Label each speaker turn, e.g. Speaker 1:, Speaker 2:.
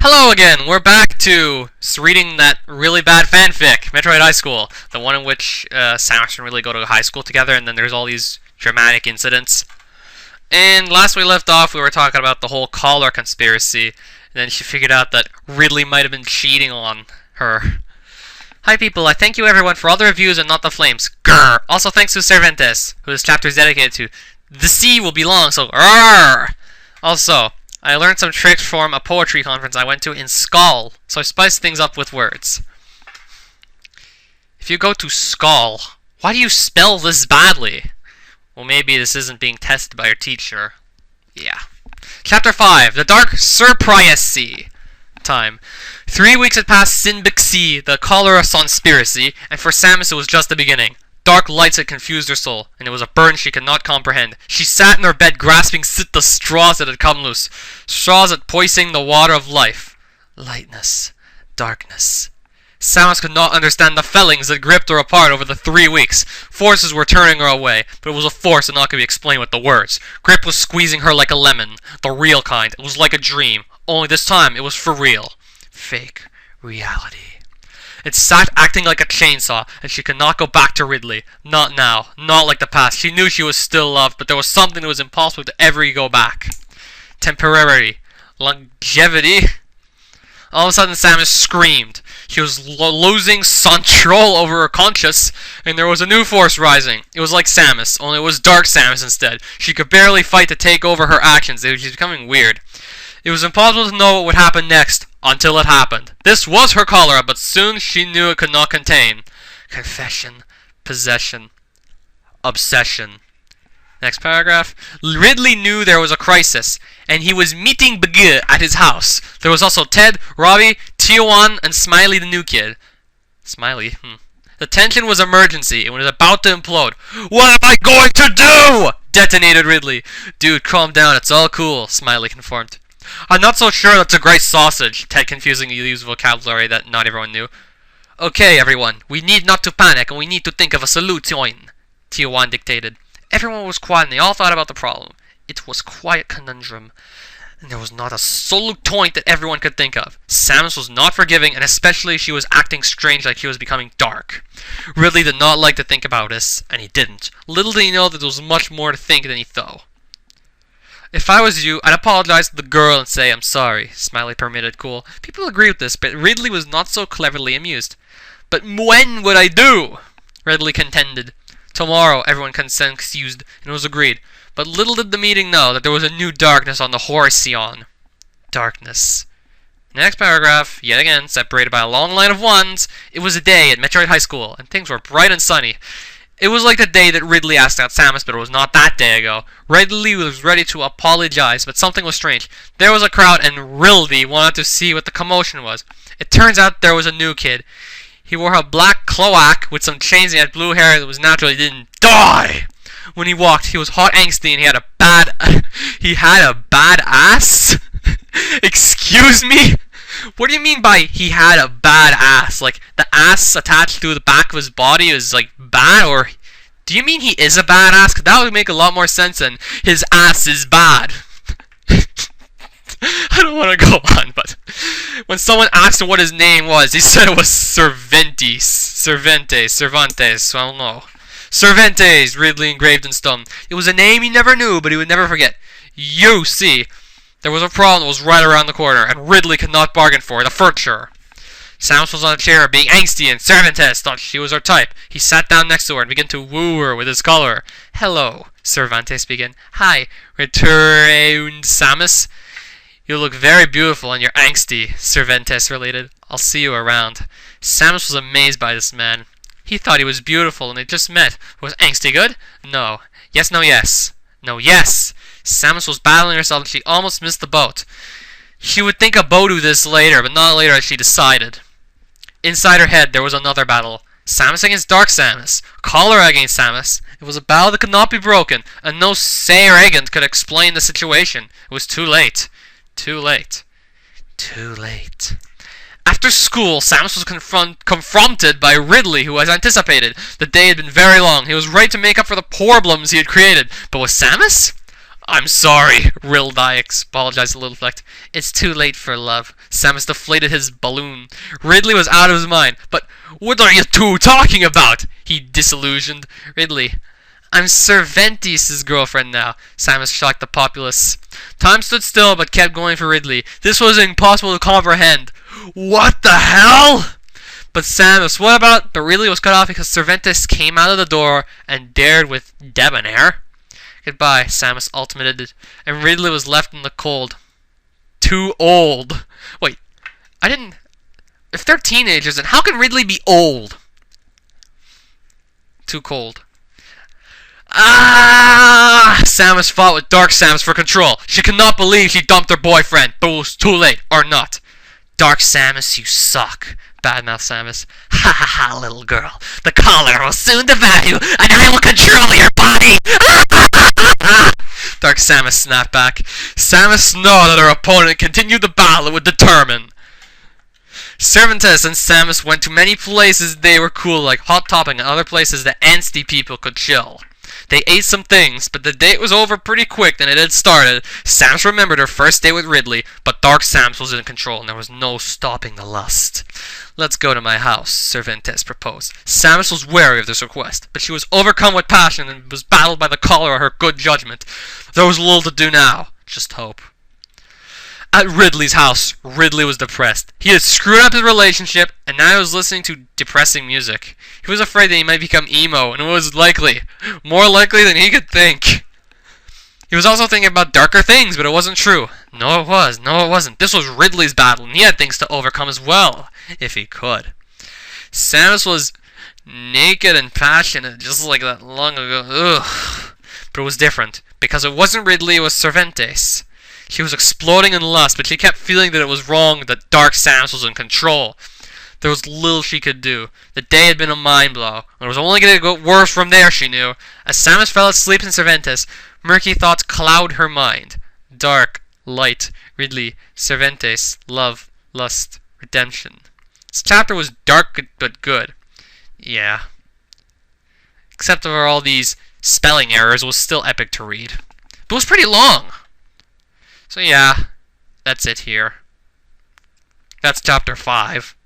Speaker 1: Hello again! We're back to reading that really bad fanfic, Metroid High School. The one in which Samus and Ridley go to high school together and then there's all these dramatic incidents. And last we left off, we were talking about the whole cholera conspiracy. And then she figured out that Ridley might have been cheating on her. Hi people, I thank you everyone for all the reviews and not the flames. Grr! Also thanks to Cervantes, who this chapter is dedicated to. The sea will be long, so grr! Also, I learned some tricks from a poetry conference I went to in Skull, so I spiced things up with words. If you go to Skull, why do you spell this badly? Well, maybe this isn't being tested by your teacher. Yeah. Chapter 5, The Dark Surprise Time. 3 weeks had passed Sinbixi, the cholera conspiracy, and for Samus it was just the beginning. Dark lights had confused her soul, and it was a burden she could not comprehend. She sat in her bed grasping the straws that had come loose. Straws that poisoned the water of life. Lightness. Darkness. Samus could not understand the feelings that gripped her apart over the 3 weeks. Forces were turning her away, but it was a force that not could be explained with the words. Grip was squeezing her like a lemon. The real kind. It was like a dream. Only this time it was for real. Fake reality. It sat acting like a chainsaw, and she could not go back to Ridley. Not now. Not like the past. She knew she was still loved, but there was something that was impossible to ever go back. Temporary. Longevity. All of a sudden, Samus screamed. She was losing control over her conscience, and there was a new force rising. It was like Samus, only it was Dark Samus instead. She could barely fight to take over her actions. She was becoming weird. It was impossible to know what would happen next, until it happened. This was her cholera, but soon she knew it could not contain. Confession, possession, obsession. Next paragraph. Ridley knew there was a crisis, and he was meeting Big at his house. There was also Ted, Robbie, Tiawan, and Smiley the new kid. Smiley? The tension was emergency, and was about to implode. What am I going to do? Detonated Ridley. Dude, calm down, it's all cool, Smiley confirmed. I'm not so sure that's a great sausage, Ted confusingly used vocabulary that not everyone knew. Okay, everyone, we need not to panic and we need to think of a solution, Tiawan dictated. Everyone was quiet and they all thought about the problem. It was quite a conundrum, and there was not a solution that everyone could think of. Samus was not forgiving, and especially she was acting strange like she was becoming dark. Ridley did not like to think about this, and he didn't. Little did he know that there was much more to think than he thought. If I was you, I'd apologize to the girl and say, I'm sorry, Smiley permitted cool. People agree with this, but Ridley was not so cleverly amused. But when would I do? Ridley contended. Tomorrow, everyone consensused, and it was agreed. But little did the meeting know that there was a new darkness on the horizon. Darkness. Next paragraph, yet again, separated by a long line of ones. It was a day at Metroid High School, and things were bright and sunny. It was like the day that Ridley asked out Samus, but it was not that day ago. Ridley was ready to apologize, but something was strange. There was a crowd, and Ridley wanted to see what the commotion was. It turns out there was a new kid. He wore a black cloak with some chains and he had blue hair that was natural. He didn't die. When he walked, he was hot, angsty, and he had a bad ass? Excuse me? What do you mean by he had a bad ass? Like, the ass attached to the back of his body is, like, bad? Or do you mean he is a badass? 'Cause that would make a lot more sense than his ass is bad. I don't want to go on, but when someone asked him what his name was, he said it was Cervantes, so I don't know. Cervantes, Ridley engraved in stone. It was a name he never knew, but he would never forget. You see, there was a problem that was right around the corner, and Ridley could not bargain for the furniture. Samus was on a chair, being angsty, and Cervantes thought she was her type. He sat down next to her and began to woo her with his color. Hello, Cervantes began. Hi, returned Samus. You look very beautiful and you're angsty, Cervantes related. I'll see you around. Samus was amazed by this man. He thought he was beautiful and they just met. Was angsty good? No. Yes, no, yes. No, yes. Samus was battling herself and she almost missed the boat. She would think about this later, but not later as she decided. Inside her head there was another battle. Samus against Dark Samus. Cholera against Samus. It was a battle that could not be broken, and no Sayer agent could explain the situation. It was too late. Too late. Too late. After school, Samus was confronted by Ridley, who, as anticipated, the day had been very long. He was ready to make up for the problems he had created. But with Samus? I'm sorry, Ridley apologized a little flecked. It's too late for love. Samus deflated his balloon. Ridley was out of his mind. But what are you two talking about? He disillusioned. Ridley, I'm Cervantes' girlfriend now. Samus shocked the populace. Time stood still but kept going for Ridley. This was impossible to comprehend. What the hell? But Samus, what about? But Ridley was cut off because Cervantes came out of the door and dared with debonair. Goodbye, Samus ultimated, and Ridley was left in the cold. Too old. Wait, I didn't... If they're teenagers, then how can Ridley be old? Too cold. Ah! Samus fought with Dark Samus for control. She could not believe she dumped her boyfriend, but it was too late, or not. Dark Samus, you suck. Badmouth Samus. Ha ha ha, little girl. The cholera will soon devour you, and I will control your body! Dark Samus snapped back. Samus knew that her opponent continued the battle and would determine. Cervantes and Samus went to many places they were cool, like Hot Topic and other places that angsty people could chill. They ate some things, but the date was over pretty quick than it had started. Samus remembered her first date with Ridley, but Dark Samus was in control and there was no stopping the lust. Let's go to my house, Cervantes proposed. Samus was wary of this request, but she was overcome with passion and was battled by the cholera of her good judgment. There was little to do now, just hope. At Ridley's house, Ridley was depressed. He had screwed up his relationship, and now he was listening to depressing music. He was afraid that he might become emo, and it was likely. More likely than he could think. He was also thinking about darker things, but it wasn't true. No, it was. No, it wasn't. This was Ridley's battle, and he had things to overcome as well, if he could. Samus was naked and passionate, just like that long ago. Ugh. But it was different, because it wasn't Ridley, it was Cervantes. She was exploding in lust, but she kept feeling that it was wrong that Dark Samus was in control. There was little she could do. The day had been a mind blow, and it was only going to get worse from there, she knew. As Samus fell asleep in Cervantes, murky thoughts clouded her mind. Dark, light, Ridley, Cervantes, love, lust, redemption. This chapter was dark but good. Yeah. Except for all these spelling errors, it was still epic to read. But it was pretty long. So yeah, that's it here. That's chapter 5.